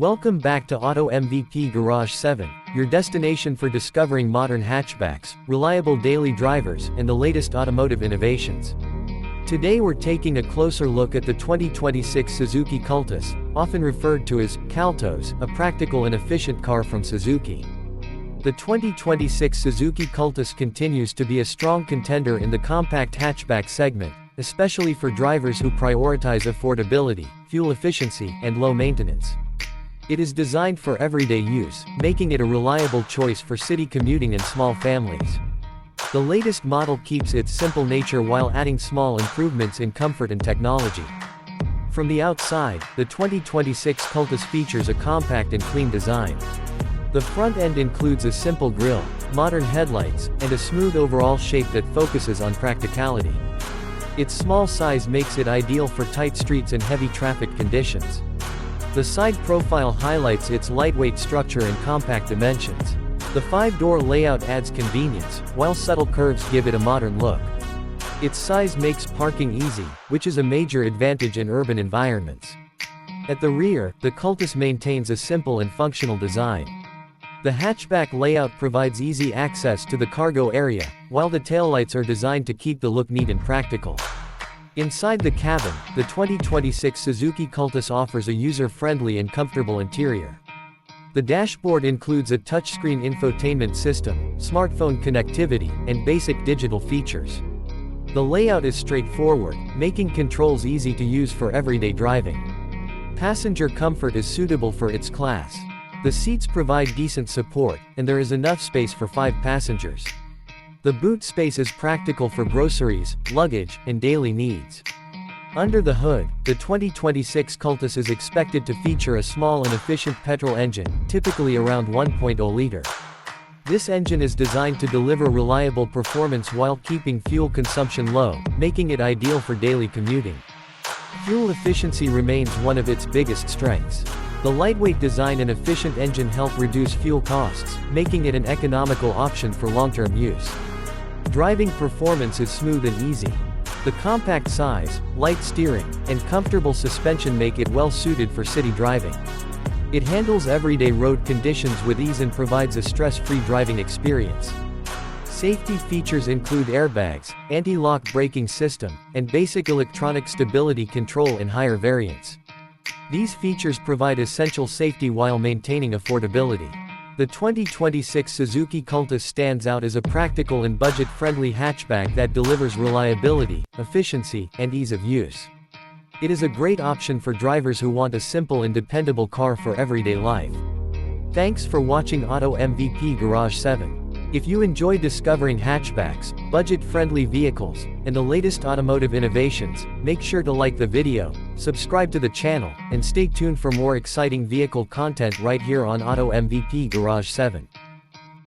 Welcome back to Auto MVP Garage 7, your destination for discovering modern hatchbacks, reliable daily drivers, and the latest automotive innovations. Today we're taking a closer look at the 2026 Suzuki Cultus, often referred to as Cultus, a practical and efficient car from Suzuki. The 2026 Suzuki Cultus continues to be a strong contender in the compact hatchback segment, especially for drivers who prioritize affordability, fuel efficiency, and low maintenance. It is designed for everyday use, making it a reliable choice for city commuting and small families. The latest model keeps its simple nature while adding small improvements in comfort and technology. From the outside, the 2026 Cultus features a compact and clean design. The front end includes a simple grille, modern headlights, and a smooth overall shape that focuses on practicality. Its small size makes it ideal for tight streets and heavy traffic conditions. The side profile highlights its lightweight structure and compact dimensions. The 5-door layout adds convenience, while subtle curves give it a modern look. Its size makes parking easy, which is a major advantage in urban environments. At the rear, the Cultus maintains a simple and functional design. The hatchback layout provides easy access to the cargo area, while the taillights are designed to keep the look neat and practical. Inside the cabin, the 2026 Suzuki Cultus offers a user-friendly and comfortable interior. The dashboard includes a touchscreen infotainment system, smartphone connectivity, and basic digital features. The layout is straightforward, making controls easy to use for everyday driving. Passenger comfort is suitable for its class. The seats provide decent support, and there is enough space for 5 passengers. The boot space is practical for groceries, luggage, and daily needs. Under the hood, the 2026 Cultus is expected to feature a small and efficient petrol engine, typically around 1.0 liter. This engine is designed to deliver reliable performance while keeping fuel consumption low, making it ideal for daily commuting. Fuel efficiency remains one of its biggest strengths. The lightweight design and efficient engine help reduce fuel costs, making it an economical option for long-term use. Driving performance is smooth and easy. The compact size, light steering, and comfortable suspension make it well suited for city driving. It handles everyday road conditions with ease and provides a stress-free driving experience. Safety features include airbags, anti-lock braking system, and basic electronic stability control in higher variants. These features provide essential safety while maintaining affordability. The 2026 Suzuki Cultus stands out as a practical and budget-friendly hatchback that delivers reliability, efficiency, and ease of use. It is a great option for drivers who want a simple and dependable car for everyday life. Thanks for watching Auto MVP Garage 7. If you enjoy discovering hatchbacks, budget-friendly vehicles, and the latest automotive innovations, make sure to like the video, subscribe to the channel, and stay tuned for more exciting vehicle content right here on Auto MVP Garage 7.